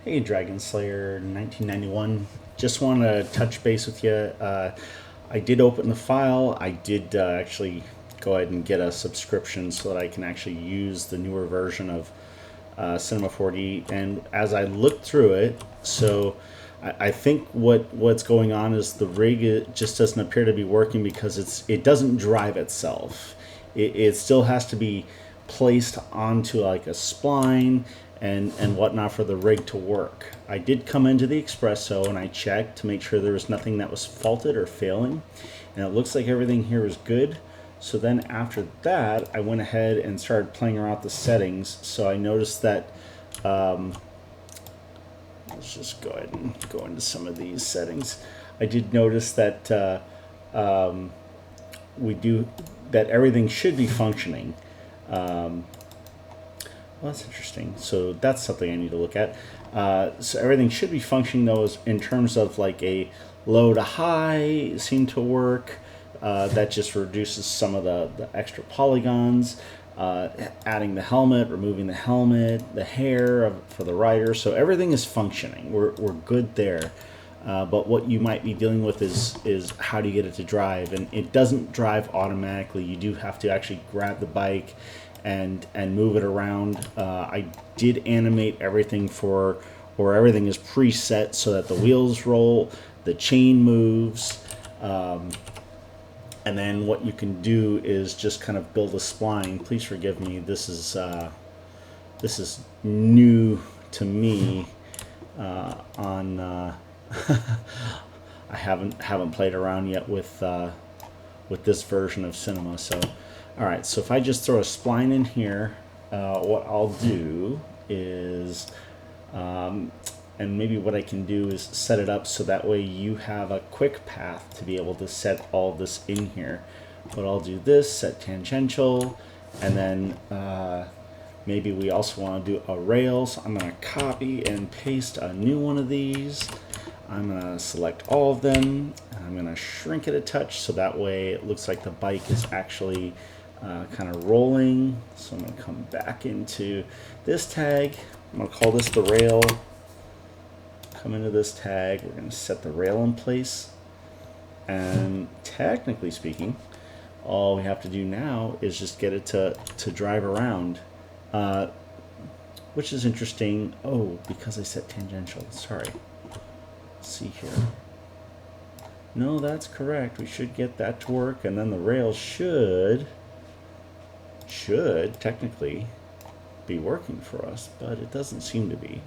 Hey, Dragon Slayer 1991. Just want to touch base with you. I did open the file. I did actually go ahead and get a subscription so that I can actually use the newer version of Cinema 4D. And as I looked through it, I think what's going on is the rig just doesn't appear to be working because it doesn't drive itself. It still has to be placed onto like a spline and whatnot for the rig to work. I did come into the Espresso and I checked to make sure there was nothing that was faulted or failing, and it looks like everything here is good. So then after that, I went ahead and started playing around with the settings. So I noticed that, let's just go ahead and go into some of these settings. I did notice that we do that everything should be functioning. Well, that's interesting. So that's something I need to look at. So everything should be functioning though, in terms of like a low to high seem to work. That just reduces some of the extra polygons. Adding the helmet, removing the helmet, the hair for the rider. So everything is functioning. We're good there. But what you might be dealing with is how do you get it to drive, and it doesn't drive automatically. You do have to actually grab the bike and move it around. I did animate everything or everything is preset so that the wheels roll, the chain moves, and then what you can do is just kind of build a spline. Please forgive me. This is new to me on. I haven't played around yet with this version of Cinema. So, all right. So if I just throw a spline in here, what I'll do is, and maybe what I can do is set it up so that way you have a quick path to be able to set all of this in here. But I'll do this, set tangential, and then maybe we also want to do a rail. So I'm going to copy and paste a new one of these. I'm going to select all of them, and I'm going to shrink it a touch so that way it looks like the bike is actually kind of rolling. So I'm going to come back into this tag. I'm going to call this the rail. Come into this tag. We're going to set the rail in place. And technically speaking, all we have to do now is just get it to drive around, which is interesting. Oh, because I set tangential. Sorry. Let's see here. No, that's correct. We should get that to work, and then the rail should technically be working for us, but it doesn't seem to be.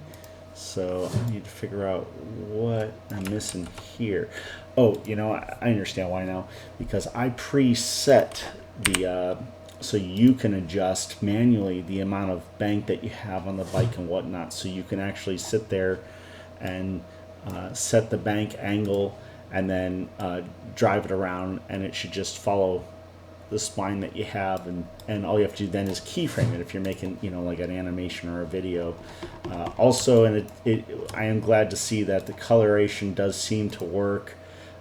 So I need to figure out what I'm missing here. Oh, I understand why now. Because I preset the so you can adjust manually the amount of bank that you have on the bike and whatnot. So you can actually sit there and set the bank angle and then drive it around, and it should just follow the spline that you have, and all you have to do then is keyframe it if you're making like an animation or a video. Also, and I am glad to see that the coloration does seem to work.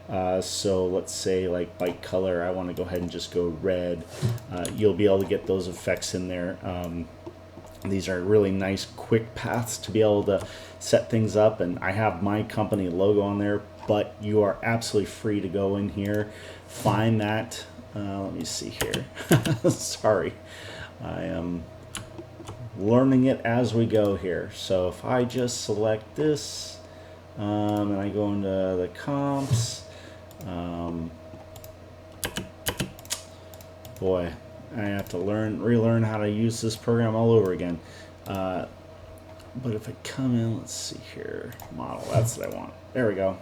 So let's say like bike color, I want to go ahead and just go red. You'll be able to get those effects in there. These are really nice quick paths to be able to set things up, and I have my company logo on there, but you are absolutely free to go in here, find that. Let me see here. Sorry. I am learning it as we go here. So if I just select this, and I go into the comps, boy, I have to relearn how to use this program all over again. But if I come in, let's see here, model, that's what I want. There we go.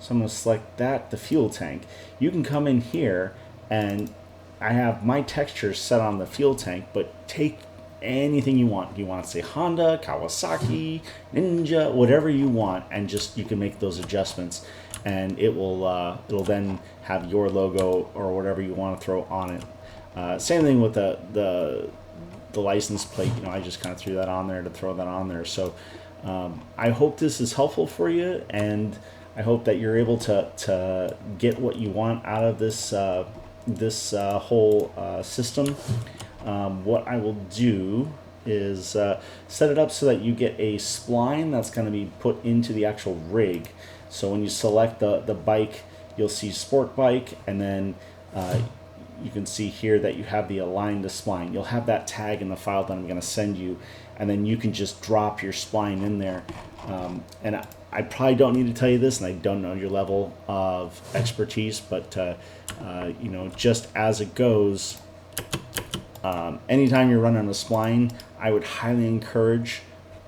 So I'm going to select that, the fuel tank. You can come in here, and I have my textures set on the fuel tank, but take anything you want. You want to say Honda, Kawasaki, Ninja, whatever you want, and just you can make those adjustments, and it'll then have your logo or whatever you want to throw on it. Same thing with the license plate. I just kind of threw that on there to throw that on there. So I hope this is helpful for you, and I hope that you're able to get what you want out of this whole system. What I will do is set it up so that you get a spline that's going to be put into the actual rig. So when you select the bike, you'll see sport bike, and then you can see here that you have the align to spline. You'll have that tag in the file that I'm going to send you, and then you can just drop your spline in there. And I probably don't need to tell you this, and I don't know your level of expertise, but you know, just as it goes, anytime you're running a spline, I would highly encourage.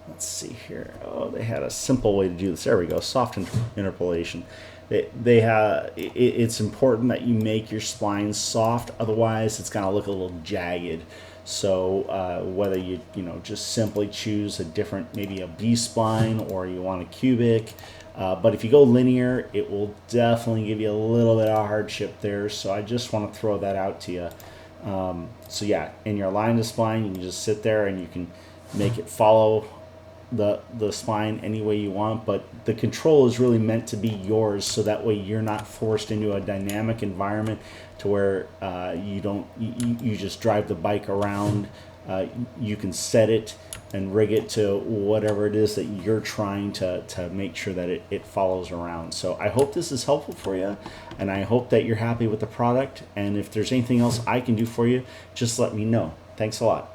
Let's see here. Oh, they had a simple way to do this. There we go. Soft interpolation. They have. It's important that you make your splines soft. Otherwise, it's gonna look a little jagged. So whether you know just simply choose a different, maybe a B spline, or you want a cubic. But if you go linear, it will definitely give you a little bit of hardship there. So I just want to throw that out to you. So yeah, in your align to spline, you can just sit there and you can make it follow the spline any way you want, but the control is really meant to be yours, so that way you're not forced into a dynamic environment to where you just drive the bike around. You can set it and rig it to whatever it is that you're trying to make sure that it follows around. So I hope this is helpful for you, and I hope that you're happy with the product, and if there's anything else I can do for you, just let me know. Thanks a lot.